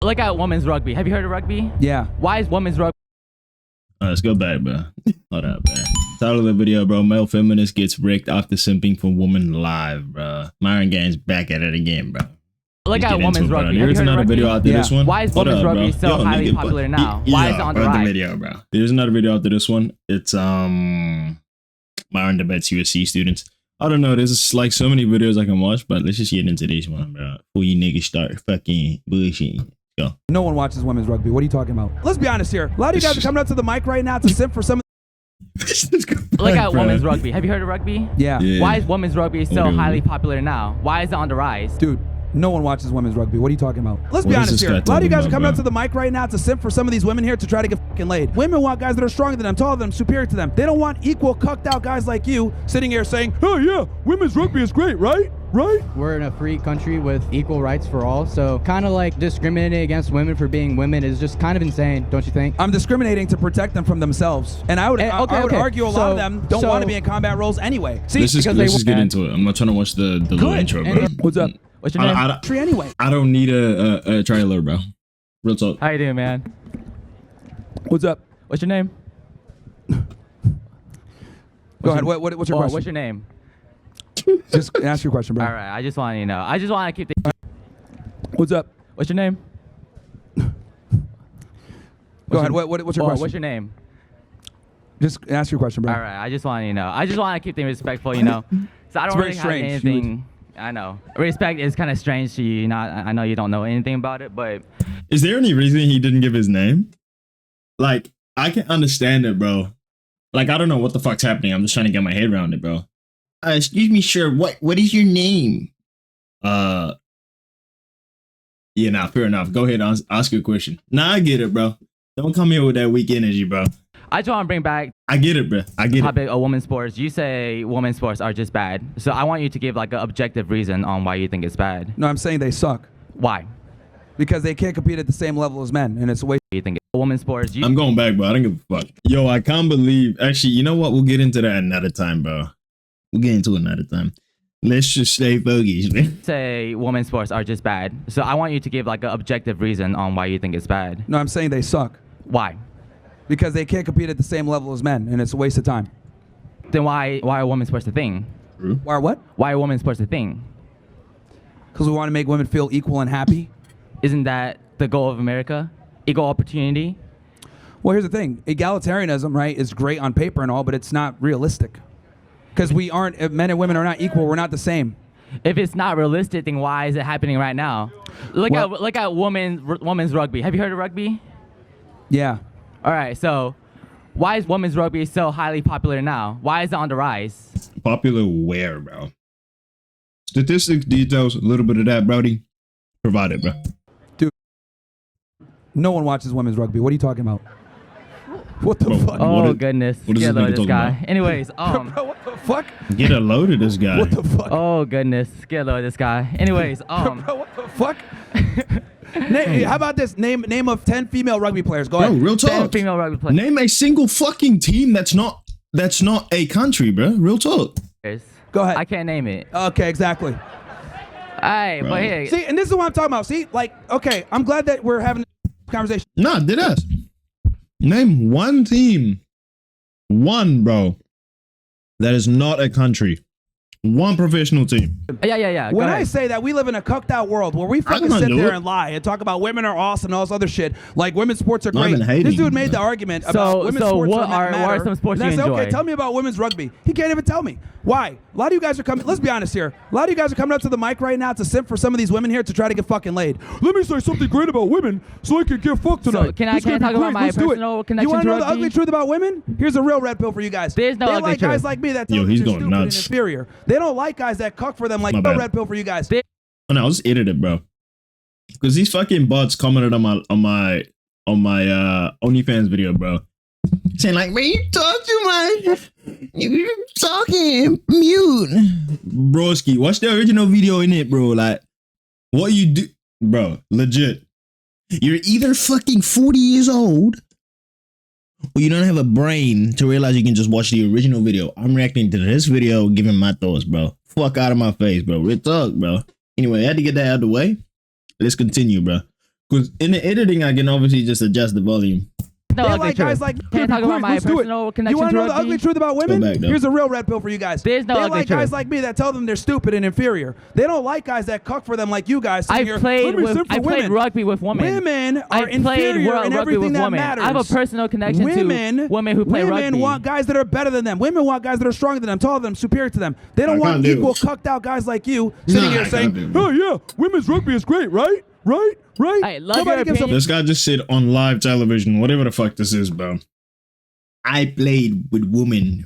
Look at women's rugby. Have you heard of rugby? Yeah. Why is women's rugby? Let's go back, bro. Hold up, bro. Title of the video, bro. Male feminist gets wrecked after simping for woman live, bro. Myron Gaines back at it again, bro. Look Let's at get into women's it, bro. rugby. There's another video after this one. Why is Hold women's up, rugby bro. so Yo, highly nigga, popular but- now? Why is it on the bro, rise? video, bro. There's another video after this one. It's Myron debates USC students. I don't know. There's like so many videos I can watch, but let's just get into this one, bro. Before you niggas start fucking bullshitting. Go. No one watches women's rugby. What are you talking about? Let's be honest here. A lot of you guys are coming up to the mic right now to simp for some. Look at women's rugby. Have you heard of rugby? Yeah. Why is women's rugby so Whatever. highly popular now? Why is it on the rise? Dude, no one watches women's rugby. What are you talking about? Let's be What is honest this here. guy A lot of you talking guys are about, coming up bro? to the mic right now to simp for some of these women here to try to get fucking laid. Women want guys that are stronger than them, taller than them, superior to them. They don't want equal, cucked out guys like you sitting here saying, oh yeah, women's rugby is great, right? Right? We're in a free country with equal rights for all, so kind of like discriminating against women for being women is just kind of insane, don't you think? I'm discriminating to protect them from themselves. And I would, I would argue a lot of them don't want to be in combat roles anyway. See, Let's just get into it. I'm not trying to watch the little intro, bro. what's up? What's your name? Anyway. I don't need a trailer, bro. Real talk. How you doing, man? What's up? What's your name? Go ahead. What's your question? What's your name? Just ask your question, bro. All right. I just want you to know. I just want to keep the. What's up? What's your name? Go ahead. What's your question? What's your name? Just ask your question, bro. All right. I just want you to know. I just want to keep things respectful, you know. So I don't very really have strange. anything. I know. Respect is kind of strange to you. I know you don't know anything about it, but Is there any reason he didn't give his name? Like, I can understand it, bro. Like, I don't know what the fuck's happening. I'm just trying to get my head around it, bro. Excuse me, sir. What is your name? Yeah, nah, fair enough. Go ahead and ask your question. Nah, I get it, bro. Don't come here with that weak energy, bro. I just want to bring back I get it, bro. I get it. topic of women's sports. You say women's sports are just bad. So I want you to give like an objective reason on why you think it's bad. No, I'm saying they suck Why? because they can't compete at the same level as men, and it's a waste. You think women's sports? I'm going back, bro. I don't give a fuck. Yo, I can't believe. Actually, you know what? We'll get into that another time, bro. We'll get into it another time. Let's just stay focused, man. Say women's sports are just bad. So I want you to give like an objective reason on why you think it's bad. No, I'm saying they suck Why? because they can't compete at the same level as men, and it's a waste of time. Then why are women's sports a thing? Why are what? Why are women's sports a thing? Because we want to make women feel equal and happy. Isn't that the goal of America? Equal opportunity? Well, here's the thing: egalitarianism, right, is great on paper and all, but it's not realistic. Because we aren't, if men and women are not equal. We're not the same. If it's not realistic, then why is it happening right now? Look at women's rugby. Have you heard of rugby? Yeah. All right, so why is women's rugby so highly popular now? Why is it on the rise? Popular where, bro? Statistics, details, a little bit of that, Brody. Provide it, bro. No one watches women's rugby. What are you talking about? What the Bro, fuck? Oh goodness. what is Get this a load nigga of this talking guy. about? Anyways, Bro, what the fuck? Get a load of this guy. What the fuck? oh goodness. Get a load of this guy. Anyways, Bro, what the fuck? How about this? Name of 10 female rugby players. Go Bro, ahead. real 10 talk. female rugby players. Name a single fucking team that's not a country, bro. Real talk. Go ahead. I can't name it. Okay, exactly. Alright, but Right. here. See, and this is what I'm talking about. See, like, okay, I'm glad that we're having this conversation. Nah, did us. Name one team. One, bro. That is not a country. One professional team. Yeah. When go I ahead. say that, we live in a cucked out world where we fucking cannot sit do there it. and lie and talk about women are awesome and all this other shit. Like women's sports are Not great. even hating, This dude made the but- argument about women's sports what matter. are some sports and I you said, okay, enjoy? tell me about women's rugby. He can't even tell me. Why? A lot of you guys are coming. Let's be honest here. A lot of you guys are coming up to the mic right now to simp for some of these women here to try to get fucking laid. Let me say something great about women so I can get fucked tonight. So can I This is gonna talk be about great. my Let's do it. personal connection You want to to know the rugby? ugly truth about women? Here's a real red pill for you guys. There's no they ugly like guys truth. like me that Yo, tell he's you're going stupid and nuts. inferior. They don't like guys that cuck for them like My no bad. red pill for you guys. Oh, no, I'll just edit it, bro. Because these fucking bots commented on my OnlyFans video, bro. Saying like, man, you talk too much. You talking mute. Broski, watch the original video in it, bro. Like, what you do, bro, legit. You're either fucking 40 years old or you don't have a brain to realize you can just watch the original video. I'm reacting to this video, giving my thoughts, bro. Fuck out of my face, bro. Real talk, bro. Anyway, I had to get that out of the way. Let's continue, bro. Because in the editing, I can obviously just adjust the volume. No They ugly like guys truth. like Can I talk about my Let's do it. personal You connection want to to know the rugby? ugly truth about women? back, though. Here's a real red pill for you guys. There's no they ugly like guys truth. like me that tell them they're stupid and inferior. They don't like guys that cuck for them like you guys. sitting I here, played "Let me with sit for I played women." rugby with women. Women are I played inferior world in rugby everything with that women. matters. I have a personal connection to women who play rugby. Women want guys that are better than them. Women want guys that are stronger than them, taller than them, superior to them. They don't I want can't do equal it. cucked out guys like you sitting Nah, here I saying, can't do it. "Oh yeah, women's rugby is great, right? Right? Right?" Hey, love Nobody your gives a opinion. This guy just said on live television, whatever the fuck this is, bro. I played with women.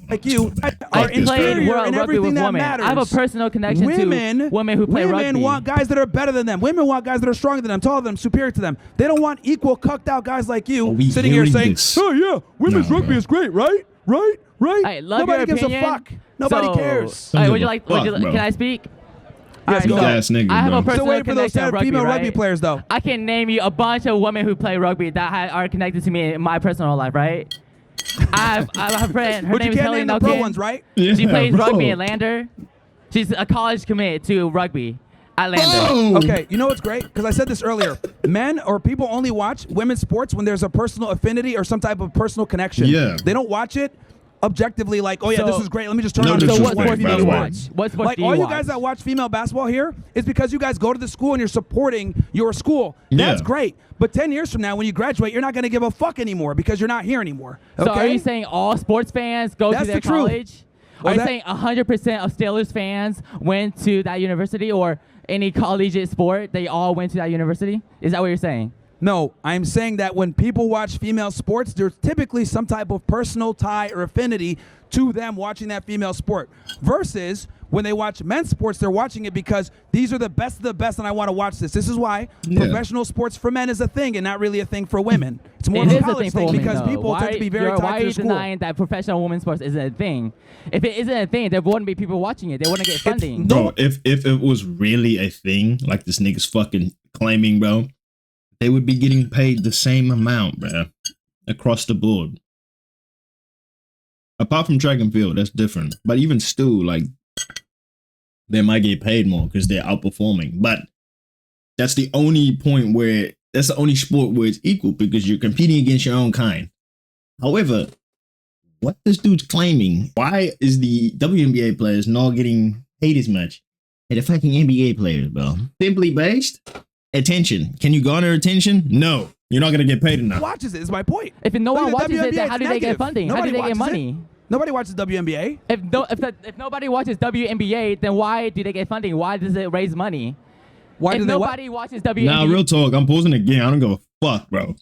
like you are Fuck this, played bro. inferior world in rugby everything with that women. matters. I have a personal connection to women who play rugby. Women want guys that are better than them. Women want guys that are stronger than them, taller than them, superior to them. They don't want equal cucked out guys like you Are we sitting here hearing saying, this? "Oh yeah, women's No, rugby bro. is great, right? Right? Right?" Hey, love Nobody your gives opinion. a fuck. Nobody So- cares. All right, Don't would give you a like? fuck, bro. Can I speak? Yes, Alright, go. so Ass nigga, I have bro. a Still Still personal waiting for those connection to rugby, female right? rugby players though. I can name you a bunch of women who play rugby that are connected to me in my personal life, right? I have a friend. Her But name you is can't Helly name the pro Nukin. ones, right? Yeah, She plays bro. rugby at Lander. She's a college commit to rugby at Lander. Oh! Okay, you know what's great? Because I said this earlier. Men or people only watch women's sports when there's a personal affinity or some type of personal connection. Yeah. They don't watch it objectively like, "Oh yeah, So- this is great. Let me just turn No on this So what disrespect, sports by do the you way. watch? What sports like do you all you watch? guys that watch female basketball here is because you guys go to the school and you're supporting your school. That's Yeah. great. But 10 years from now, when you graduate, you're not going to give a fuck anymore because you're not here anymore. So Okay? are you saying all sports fans go That's to their the truth. college? Or Are you that- saying 100% of Steelers fans went to that university, or any collegiate sport, they all went to that university? Is that what you're saying? No, I'm saying that when people watch female sports, there's typically some type of personal tie or affinity to them watching that female sport. Versus when they watch men's sports, they're watching it because these are the best of the best and I want to watch this. This is why Yeah. professional sports for men is a thing and not really a thing for women. It's more It of a is a college thing for thing women, because though. people Why tend to be very why tied are to you their school. denying that professional women's sports isn't a thing? If it isn't a thing, there wouldn't be people watching it. They wouldn't get funding. Bro, if it was really a thing, like this nigga's fucking claiming, bro, they would be getting paid the same amount, bro, across the board. Apart from track and field, that's different. But even still, like, they might get paid more because they're outperforming. But that's the only point where that's the only sport where it's equal because you're competing against your own kind. However, what this dude's claiming, why is the WNBA players not getting paid as much as the fucking NBA players, bro? Simply based attention. Can you garner attention? No. You're not gonna get paid enough. Watches it is my point. If no one Look at the watches it, WNBA, then how it's do they get negative. funding? How Nobody do they get watches it. money? Nobody watches WNBA. If nobody watches WNBA, then why do they get funding? Why does it raise money? Why if do they what? nobody watches WNBA, Nah, real talk. I'm posing again. I don't give a fuck, bro.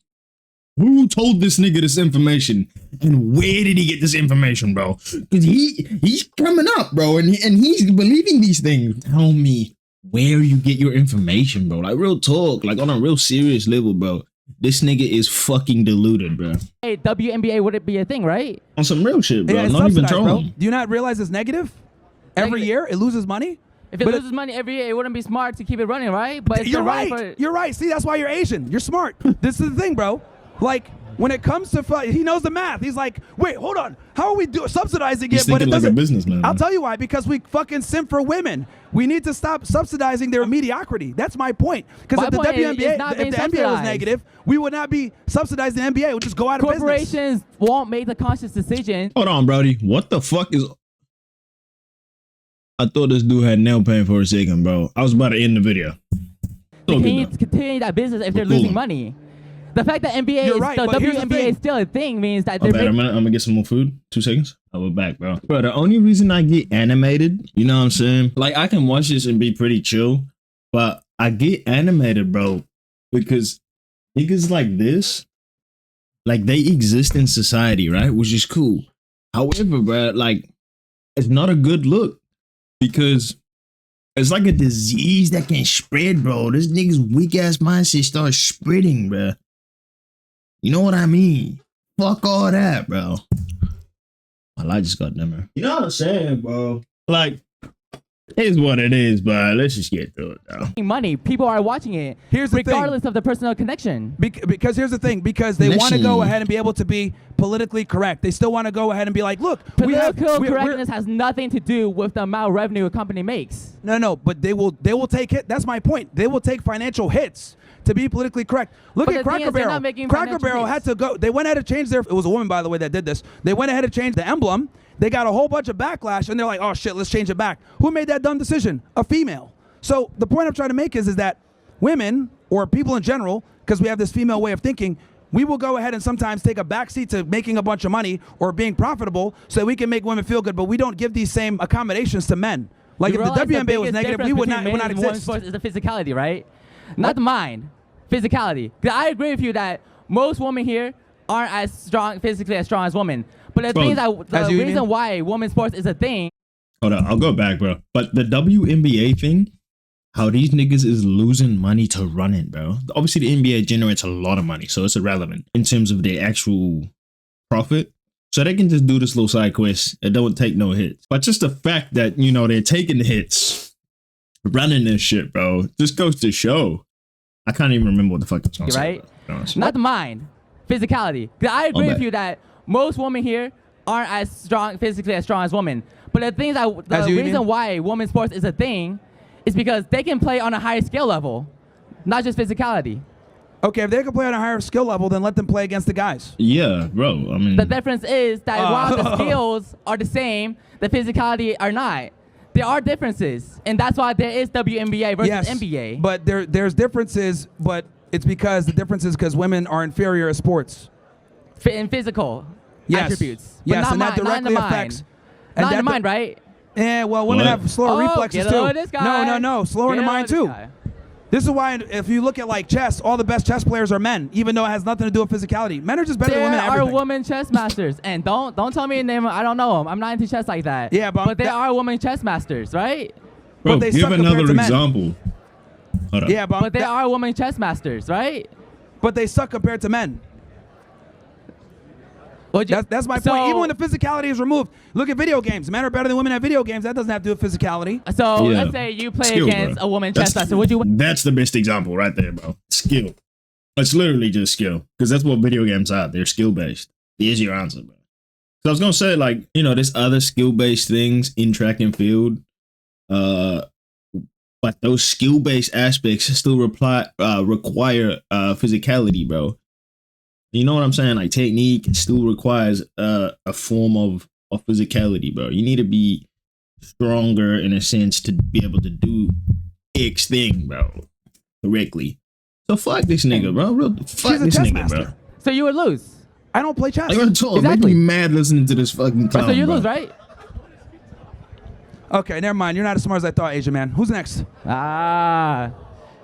Who told this nigga this information? And where did he get this information, bro? Because he's coming up, bro, and he's believing these things. Tell me where you get your information, bro. Like, real talk. Like, on a real serious level, bro. This nigga is fucking deluded, bro. WNBA wouldn't be a thing, right? On some real shit, bro. Yeah, it's Not even subsidized, bro. trolling. Do you not realize it's negative? Every Negative. year it loses money? If it But loses money every year, it wouldn't be smart to keep it running, right? But it's You're been running right. for You're right. See, that's why you're Asian. You're smart. This is the thing, bro. Like, when it comes to he knows the math. He's like, wait, hold on. How are we subsidizing He's it? But it thinking like a doesn't. businessman. I'll tell you why. Because we fucking simp for women. We need to stop subsidizing their mediocrity. That's my point. Because My if the point is WNBA, not if being the NBA was subsidized. negative, we would not be subsidizing the NBA. It would just go out of business. corporations won't make the conscious decision. Hold on, Brody. What the fuck is... I thought this dude had nail paint for a second, bro. I was about to end the video. They So good, can't though. continue that business if they're We're losing cooling. money. The fact that NBA, You're right, the but here's the WNBA thing. is still a thing means that My they're bad. I'm gonna get some more food. 2 seconds. I'll be back, bro. Bro, the only reason I get animated, you know what I'm saying? Like, I can watch this and be pretty chill, but I get animated, bro, because niggas like this, like, they exist in society, right? Which is cool. However, bro, like, it's not a good look because it's like a disease that can spread, bro. This nigga's weak ass mindset starts spreading, bro. You know what I mean? Fuck all that, bro. My light just got dimmer. You know what I'm saying, bro? Like, it's what it is, but let's just get through it, though. making money. People are watching it Here's the thing. regardless of the personal connection. Because here's the thing, because they want to go ahead and be able to be politically correct. They still want to go ahead and be like, look, Political we're- correctness has nothing to do with the amount of revenue a company makes. No, but they will take it. That's my point. They will take financial hits to be politically correct. Look But at the thing Cracker is, they're Barrel. not making Cracker financial Barrel gains. had to go. They went ahead and changed their. It was a woman, by the way, that did this. They went ahead and changed the emblem. They got a whole bunch of backlash, and they're like, "Oh shit, let's change it back." Who made that dumb decision? A female. So the point I'm trying to make is that women or people in general, because we have this female way of thinking, we will go ahead and sometimes take a backseat to making a bunch of money or being profitable so that we can make women feel good, but we don't give these same accommodations to men. Like You if the realize WNBA was biggest negative, difference we would between not, it would not men's and women's exist. sports is the physicality, right? Not the mind. Physicality. 'Cause I agree with you that most women here aren't as strong, physically as strong as women. But the Bro, thing is that as the you reason mean? why women's sports is a thing Hold on, I'll go back, bro. But the WNBA thing, how these niggas is losing money to run it, bro. Obviously, the NBA generates a lot of money, so it's irrelevant in terms of the actual profit. So they can just do this little side quest and don't take no hits. But just the fact that, you know, they're taking hits, running this shit, bro, just goes to show. I can't even remember what the fuck it's going to say. right? Bro, to be honest. Not the mind. Physicality. 'Cause I agree with bad. you that most women here aren't as strong, physically as strong as women. But the thing is that As the you reason mean? why women's sports is a thing is because they can play on a higher skill level, not just physicality. Okay, if they can play on a higher skill level, then let them play against the guys. Yeah, bro. I mean, The difference is that while the skills are the same, the physicality are not. There are differences, and that's why there is WNBA versus Yes, NBA. but there's differences, but it's because the difference is because women are inferior at sports. In physical Yes. attributes. But Yes, not and that not in the directly mind. affects. And Not in the that mind, right? Yeah, well, women What? have slower Oh, reflexes get too. over this guy. No, slower in Get the over mind this too. guy. This is why if you look at like chess, all the best chess players are men, even though it has nothing to do with physicality. Men are just better There than women at are everything. women chess masters, and don't tell me a name. I don't know them. I'm not into chess like that. Yeah, but there that- are women chess masters, right? bro, but they give suck compared another to men. example. Hold on. Yeah, But there are women chess masters, right? but they suck compared to men. Would you- That's my so, point. Even when the physicality is removed, look at video games. Men are better than women at video games. That doesn't have to do with physicality. So Yeah. let's say you play Skill, against bro. a woman That's- chess master. Would you? That's the best example right there, bro. Skill. It's literally just skill. Because that's what video games are. They're skill based. Here's your answer, bro. So I was gonna say, like, you know, there's other skill based things in track and field. But those skill based aspects still require physicality, bro. You know what I'm saying? Like technique still requires a form of physicality, bro. You need to be stronger in a sense to be able to do X thing, bro, correctly. So fuck this nigga, bro. Fuck She's a this chess nigga, master. bro. So you would lose. I don't play chess. Like I told, Exactly. make me mad listening to this fucking clown, so you bro. lose, right? Okay, never mind. You're not as smart as I thought, Asian man. Who's next? Ah.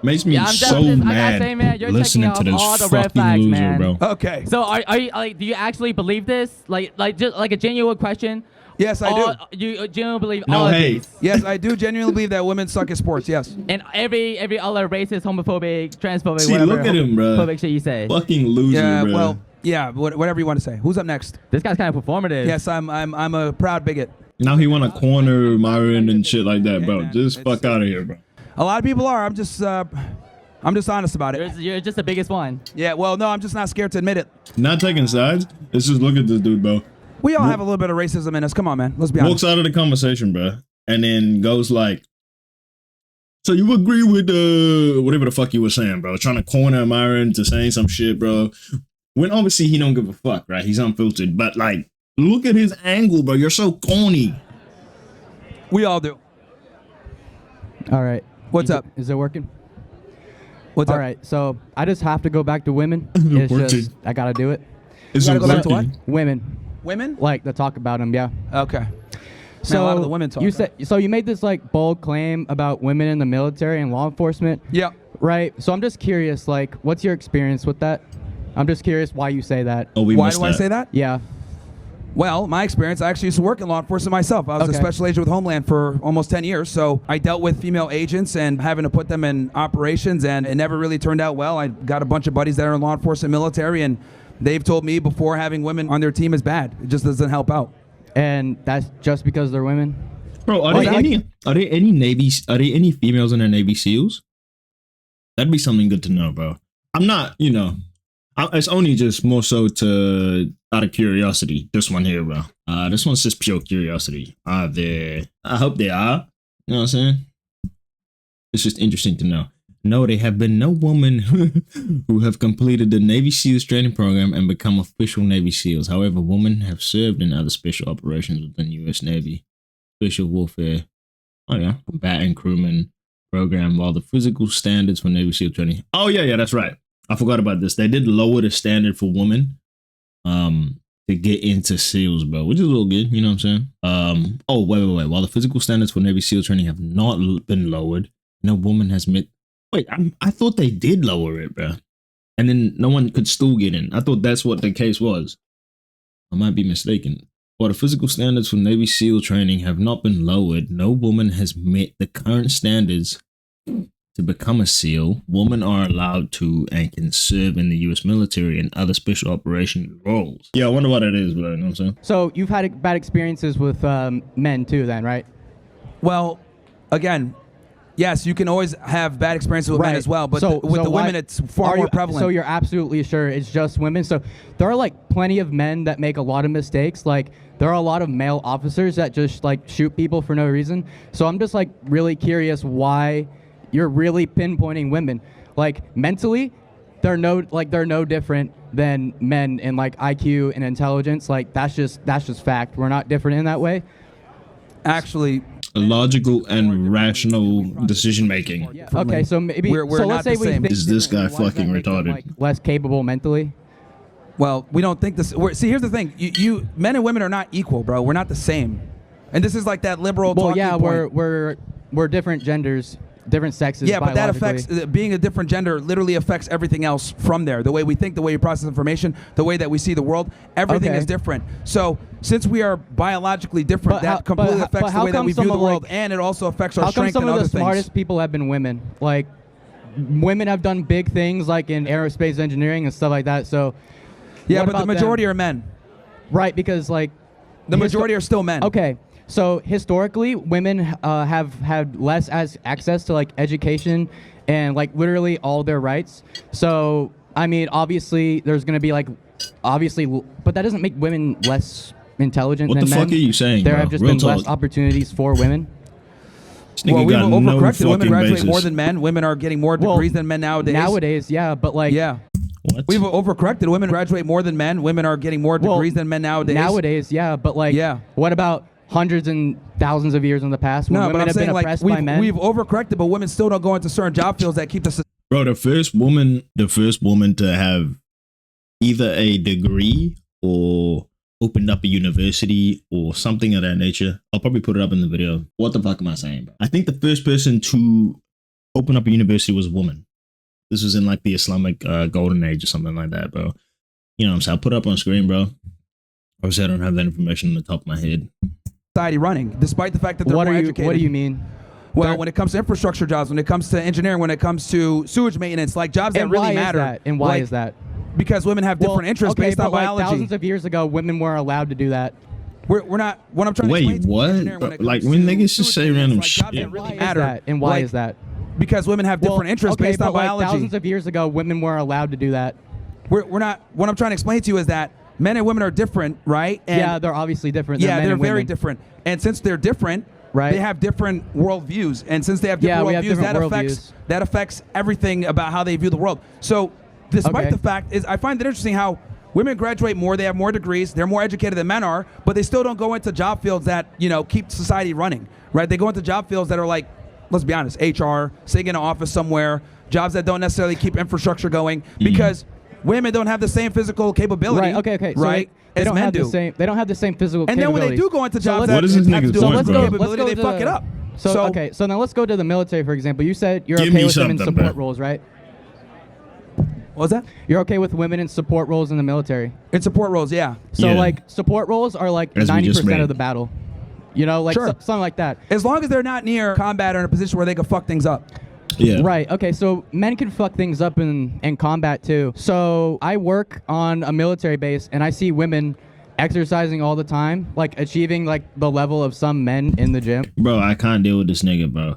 Makes me Yeah, I'm so definitely- I gotta mad say, man, you're listening checking to off all this the red fucking flags, loser, man. bro. Okay. So are you like? Do you actually believe this? Like just like a genuine question. Yes, I do. You genuinely believe No all of hate. these? Yes, I do genuinely believe that women suck at sports. Yes. And every other racist, homophobic, transphobic, See, whatever look at him, bro. homophobic shit you say. Fucking loser, Yeah. bro. Well. Yeah. Whatever you want to say. Who's up next? This guy's kind of performative. Yes, I'm a proud bigot. Now he want to corner Myron and shit like that, Hey, bro. man, Just it's- fuck out of here, bro. A lot of people are. I'm just honest about it. You're just the biggest one. Yeah. Well, no, I'm just not scared to admit it. Not taking sides. Let's just look at this dude, bro. We all have a little bit of racism in us. Come on, man. Let's be honest. Walks out of the conversation, bro, and then goes like, "So you agree with whatever the fuck you were saying, bro? Trying to corner Myron to saying some shit, bro. When obviously he don't give a fuck, right? He's unfiltered, but like, look at his angle, bro. You're so corny." We all do. All right. What's up? Is it working? What's All up? right. So I just have to go back to women. It's Working. just I gotta do it. It's gotta go back to what? working. Women, Women? like to talk about them. Yeah. Okay. So a lot of the women talk, You right? said so. You made this like bold claim about women in the military and law enforcement. Yeah. Right. So I'm just curious. Like, what's your experience with that? I'm just curious why you say that. Oh, we Why missed do I say that? Yeah. Well, my experience, I actually used to work in law enforcement myself. I was a Okay. special agent with Homeland for almost 10 years. So I dealt with female agents and having to put them in operations, and it never really turned out well. I got a bunch of buddies that are in law enforcement military, and they've told me before having women on their team is bad. It just doesn't help out. And that's just because they're women. Bro, are Well, there like- any females in the Navy SEALs? That'd be something good to know, bro. I'm not, it's only just more so out of curiosity. This one here, bro. This one's just pure curiosity. I hope they are. You know what I'm saying? It's just interesting to know. No, there have been no women who have completed the Navy SEALs training program and become official Navy SEALs. However, women have served in other special operations within the U.S. Navy, special warfare, combatant crewman program, while the physical standards for Navy SEAL training. Oh, yeah, that's right. I forgot about this. They did lower the standard for women to get into SEALs, bro, which is a little good. You know what I'm saying? Oh, wait. While the physical standards for Navy SEAL training have not been lowered, no woman has met. Wait, I thought they did lower it, bro. And then no one could still get in. I thought that's what the case was. I might be mistaken. While the physical standards for Navy SEAL training have not been lowered, no woman has met the current standards to become a SEAL. Women are allowed to and can serve in the U.S. military and other special operation roles. Yeah, I wonder what that is, bro. You know what I'm saying? So you've had bad experiences with men too, then, right? Well, again, yes, you can always have bad experiences with men as well, but with the women, it's far more prevalent. So you're absolutely sure it's just women? So there are like plenty of men that make a lot of mistakes. Like there are a lot of male officers that just like shoot people for no reason. So I'm just like really curious why you're really pinpointing women. Like mentally, they're no different than men in like IQ and intelligence. Like that's just fact. We're not different in that way. Actually, logical and rational decision making. Yeah. Okay, so maybe we're so not let's say the we same. think Is this guy differently. Why does that fucking make them, retarded? like, less capable mentally? well, we don't think this. See, here's the thing: you men and women are not equal, bro. We're not the same, and this is like that liberal. Well, talking yeah, point. we're different genders, different sexes. Yeah, but that biologically. affects being a different gender. Literally affects everything else from there. The way we think, the way we process information, the way that we see the world. Everything Okay. is different. So since we are biologically different, But that how- completely but affects the how way that come we view some the of, world, like- and it also affects our How come strength some and of other the smartest things. people have been women? Like women have done big things like in aerospace engineering and stuff like that. So Yeah, what but the about them? majority are men. Right, because like The majority are still men. Okay, so historically, women have had less as access to like education and like literally all their rights. So I mean, obviously, there's gonna be like, but that doesn't make women less intelligent What than the men. fuck are you saying, There bro? have just Real been less talk. opportunities for women. This nigga Well, we've got no overcorrected. Women fucking graduate basis. more than men. Women are getting more Well, degrees than men nowadays. Nowadays, yeah, but like Yeah. What? We've overcorrected. Women graduate more than men. Women are getting more well, degrees than men nowadays. Nowadays, yeah, but like, Yeah. what about hundreds and thousands of years in the past when No, women but I'm have been saying like oppressed by men? we've overcorrected, but women still don't go into certain job fields that keep the Bro, the first woman to have either a degree or opened up a university or something of that nature. I'll probably put it up in the video. What the fuck am I saying, bro? I think the first person to open up a university was a woman. This was in like the Islamic golden age or something like that, bro. You know what I'm saying? I'll put it up on screen, bro. Obviously, I don't have that information on the top of my head. society running, despite the fact that they're what more are you? educated. What do you mean? Well, when it comes to infrastructure jobs, when it comes to engineering, when it comes to sewage maintenance, like jobs that And really why matter. is that? And why like, is that? Because women have different interests okay, based on but like biology. thousands of years ago, women weren't allowed to do that. We're not. What I'm trying to Wait, explain to you, what? engineering, when it Like, comes when to niggas just sewage say random maintenance, like, jobs shit. that really Why is matter. that? And why Like, is that? Because women have different interests okay, based on but like biology. thousands of years ago, women weren't allowed to do that. We're not. What I'm trying to explain to you is that men and women are different, right? And Yeah, they're obviously different. Than yeah, men they're and very women. different. And since they're different, Right. they have different worldviews. And since they have Yeah, different we have worldviews, different that affects everything about how they view the world. So, despite Okay. the fact is, I find it interesting how women graduate more, they have more degrees, they're more educated than men are, but they still don't go into job fields that keep society running, right? They go into job fields that are like, let's be honest, HR, sitting in an office somewhere, jobs that don't necessarily keep infrastructure going because women don't have the same physical capability, Right. Okay. So right? They as don't men have do. the same. They don't have the same physical. And then when they capabilities. do go into So jobs let's- that What is this have to nigga's do point, with bro? capability, they to fuck the- it up. So okay. So now let's go to the military, for example. You said you're Give okay me with women in something, support bro. roles, right? What was that? You're okay with women in support roles in the military. In support roles, yeah. So Yeah. like support roles are like As we just 90% made. of the battle. You know, like Sure. something like that. As long as they're not near combat or in a position where they can fuck things up. Yeah. Right. Okay. So men can fuck things up in combat too. So I work on a military base and I see women exercising all the time, like achieving like the level of some men in the gym. Bro, I can't deal with this nigga, bro.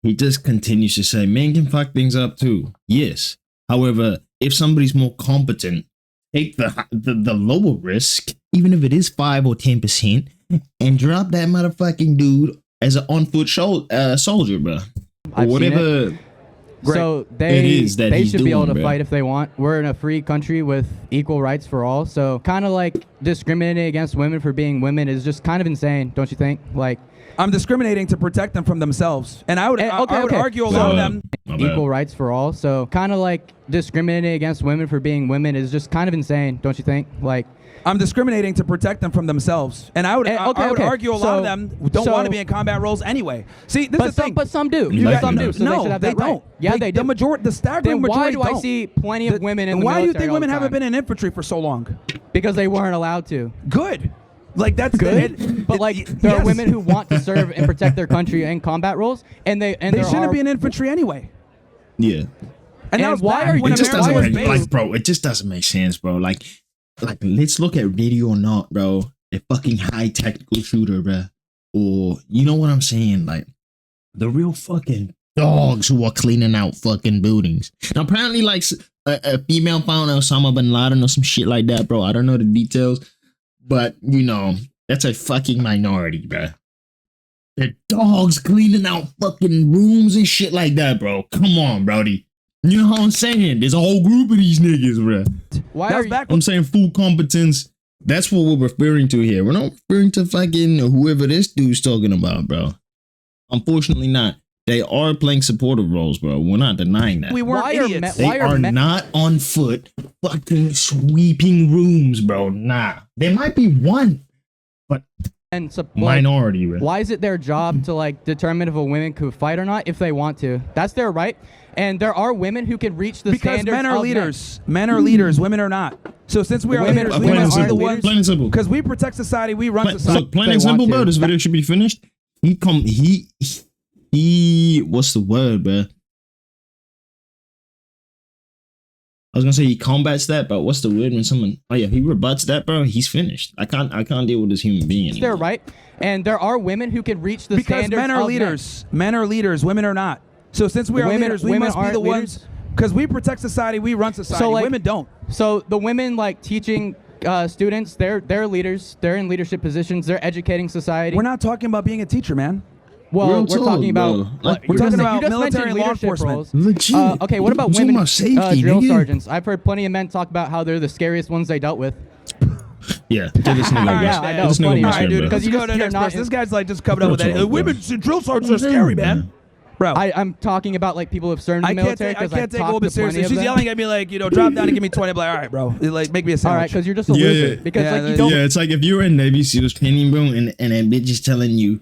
He just continues to say, men can fuck things up too. Yes. However, if somebody's more competent, take the lower risk, even if it is 5 or 10%, and drop that motherfucking dude as an on-foot soldier, bro. Or I've seen whatever. So It they is that he's should be able doing, to bro. fight if they want. We're in a free country with equal rights for all. So kind of like discriminating against women for being women is just kind of insane, don't you think? Like I'm discriminating to protect them from themselves, and I would I would argue a lot of them. My bad. equal rights for all. So kind of like discriminating against women for being women is just kind of insane, don't you think? Like I'm discriminating to protect them from themselves, and I would argue a lot of them don't want to be in combat roles anyway. See, this is the thing. But some do. You like Some them, do. though. So they No, should have they that right. don't. Yeah, they do. The staggering Then why majority do I don't. see plenty of women in the Why do you military think all women the haven't time? been in infantry for so long? Because they weren't allowed to. Good. Like that's Good, but like there are yes. women who want to serve and protect their country in combat roles, and they there shouldn't are, be in infantry anyway. Yeah. And that And was why back are when It just America doesn't was make based. like, bro. It just doesn't make sense, bro. Like, let's look at Ready or Not, bro. A fucking high tactical shooter, bro. Or you know what I'm saying? Like the real fucking dogs who are cleaning out fucking buildings. Now, apparently, like a female found Osama bin Laden or some shit like that, bro. I don't know the details, but you know that's a fucking minority, bro. The dogs cleaning out fucking rooms and shit like that, bro. Come on, brody. You know what I'm saying? There's a whole group of these niggas, bro. why That are was you, back I'm saying full competence. That's what we're referring to here. We're not referring to fucking whoever this dude's talking about, bro. Unfortunately not. They are playing supportive roles, bro. We're not denying that. We weren't Why are idiots. men- They why are are men- not on foot fucking sweeping rooms, bro. Nah. There might be one, but and like, minority, bro. why is it their job to like determine if a woman could fight or not if they want to? That's their right. And there are women who can reach the Because standards men are of leaders. Men are leaders. Women are not. So since we are Women- leaders, women we must be aren't the leaders. ones. Plain and simple. Because we protect society, we run society. Look, plain They and want simple, to. bro. This video should be finished. What's the word, bro? I was gonna say he combats that, but what's the word when someone? Oh yeah, he rebuts that, bro. He's finished. I can't deal with this human being. It's their anymore. right. And there are women who can reach the Because standards men are of leaders. Men are leaders. Women are not. So since we are Women- leaders, we women must be aren't the leaders? ones. Because we protect society, we run society. So, like- Women don't. So the women like teaching students, they're leaders. They're in leadership positions. They're educating society. We're not talking about being a teacher, man. Well, Real we're talk, talking about bro. Like, we're you talking just- about you just military mentioned and law leadership enforcement. roles. Legit. Okay, what about I'm talking women about safety, drill nigga. sergeants? I've heard plenty of men talk about how they're the scariest ones they dealt with. Yeah, give this nigga a Alright, rest. yeah, I know, This it's nigga funny, a All rest, right, dude. bro. Let's you go just- to the you're next not person. in- This guy's like just coming up with Real that. talk, bro. Women drill sergeants are scary, man. Bro, I'm talking about like people who've served in the I military can't because take a woman seriously. She's yelling at me like, drop down and give me 20. I'm like, all right, bro. Like, make me a All sandwich. right, because you're just a Yeah, loser. yeah. Because Yeah, like you yeah. don't. Yeah, it's like if you were in Navy SEALs training, bro, and that bitch is telling you,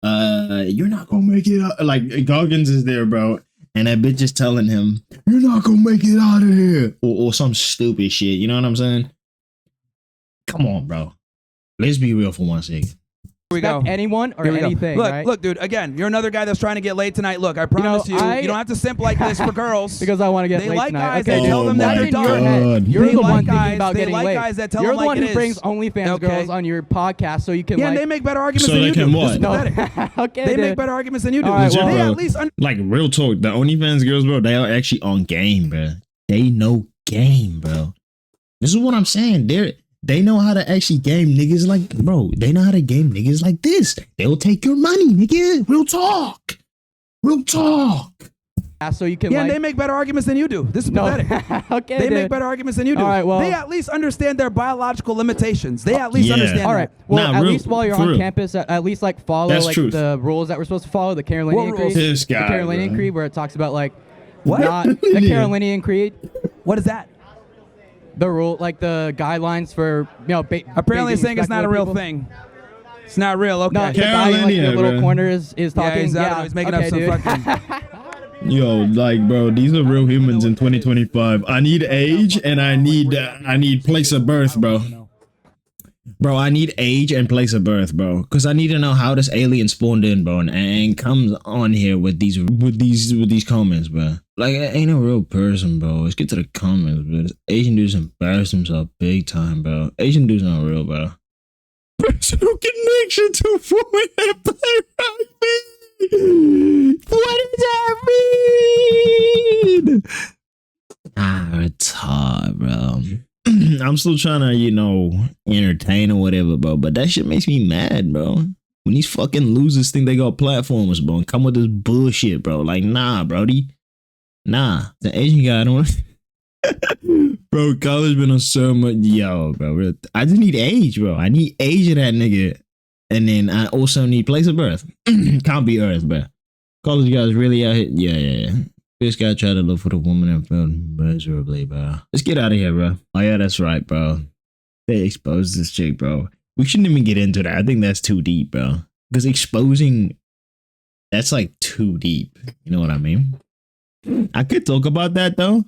you're not gonna make it out. Like Goggins is there, bro, and that bitch is telling him, you're not gonna make it out of here, or some stupid shit. You know what I'm saying? Come on, bro. Let's be real for 1 second. Here we go. Respect anyone or Here we go. anything. Look, right? look, dude. Again, you're another guy that's trying to get laid tonight. Look, I promise you, I- you don't have to simp like this for girls. Because I want to get They laid like tonight. guys Okay, that dude. tell them that That's they're in your dumb. head. You're They the like one thinking guys- about they getting like laid. guys that tell You're them the like one it who brings is. OnlyFans Okay. girls on your podcast so you can Yeah, like. and they make better arguments So than they you can do. what? This is No. pathetic. Okay, They dude. make better arguments than you do. All right, they well- at least Like real talk, the OnlyFans girls, bro, they are actually on game, bro. They know game, bro. This is what I'm saying. They know how to actually game niggas like, bro. They know how to game niggas like this. They'll take your money, nigga. Real talk. Real talk. So you can Yeah, and like. they make better arguments than you do. This is No. pathetic. Okay, They dude. make better arguments than you do. All right, well- they at least understand their biological limitations. They at least Yeah. understand All right. that. Well, Nah, at real- least while you're for on real. campus, at least like follow That's like truth. the rules that we're supposed to follow. The Carolinian What rules? Creed. This guy, The Carolinian bro. Creed, where it talks about like What? not the Yeah. Carolinian Creed. What is that? The rule, like the guidelines for Apparently, it's being saying it's not a real respectful of people. thing. It's not real. Okay. No, the guy in like Carolinian, the little bro. corner is yeah, talking. he's, Yeah, he's making okay, up some dude. fucking. Yo, like, bro, these are real humans in 2025. I need age and I need place of birth, bro. Bro, I need age and place of birth, bro, because I need to know how this alien spawned in, bro, and comes on here with these comments, bro. Like, it ain't a real person, bro. Let's get to the comments, bro. This Asian dude's embarrassed himself big time, bro. Asian dude's not real, bro. Personal connection to a woman that play rugby. What does that mean? Retard, bro. I'm still trying to, entertain or whatever, bro. But that shit makes me mad, bro. When these fucking losers think they got platforms, bro, and come with this bullshit, bro. Like, nah, brody. Nah, the Asian guy, I don't. Bro, college been on so much. Yo, bro, I just need age, bro. I need age of that nigga, and then I also need place of birth. Can't be Earth, bro. College guys really out here. Yeah. This guy tried to look for the woman and failed miserably, bro. Let's get out of here, bro. Oh yeah, that's right, bro. They exposed this chick, bro. We shouldn't even get into that. I think that's too deep, bro. Because exposing, that's like too deep. You know what I mean? I could talk about that though.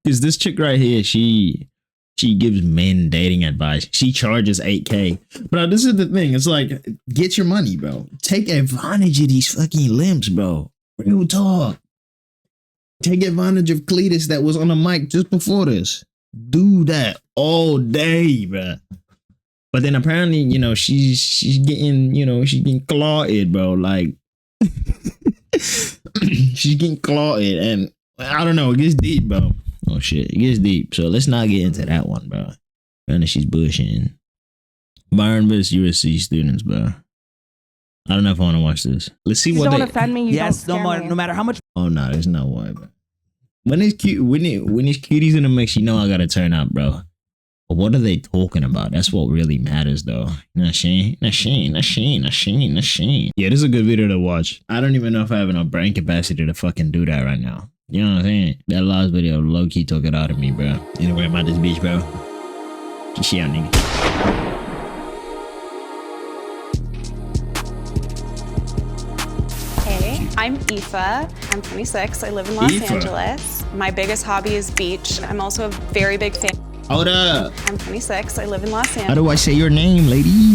Because this chick right here, she gives men dating advice. She charges $8K. Bro, this is the thing. It's like, get your money, bro. Take advantage of these fucking limps, bro. Real talk. Take advantage of Cletus that was on the mic just before this. Do that all day, bro. But then apparently, you know, she's getting, you know, she's getting clawed, bro. Like, she's getting clawed, and I don't know, it gets deep, bro. Oh shit, it gets deep. So let's not get into that one, bro. Apparently she's bushing. Byron vs USC students, bro. I don't know if I want to watch this. Let's see what don't they. offend me. You Yes, don't scare me. no matter how much. Oh no, there's no way, bro. When it's cute, when it's cuties in the mix, you know I gotta turn up, bro. But what are they talking about? That's what really matters, though. Nah, Shane. Yeah, this is a good video to watch. I don't even know if I have enough brain capacity to fucking do that right now. You know what I'm saying? That last video low-key took it out of me, bro. Anyway, I'm out this bitch, bro. Shit, nigga. Hey, I'm Aoife. I'm 26. I live in Los Aoife. Angeles. My biggest hobby is beach. I'm also a very big fan. Hold up. I'm 26. I live in Los How Angeles. do I say your name, lady?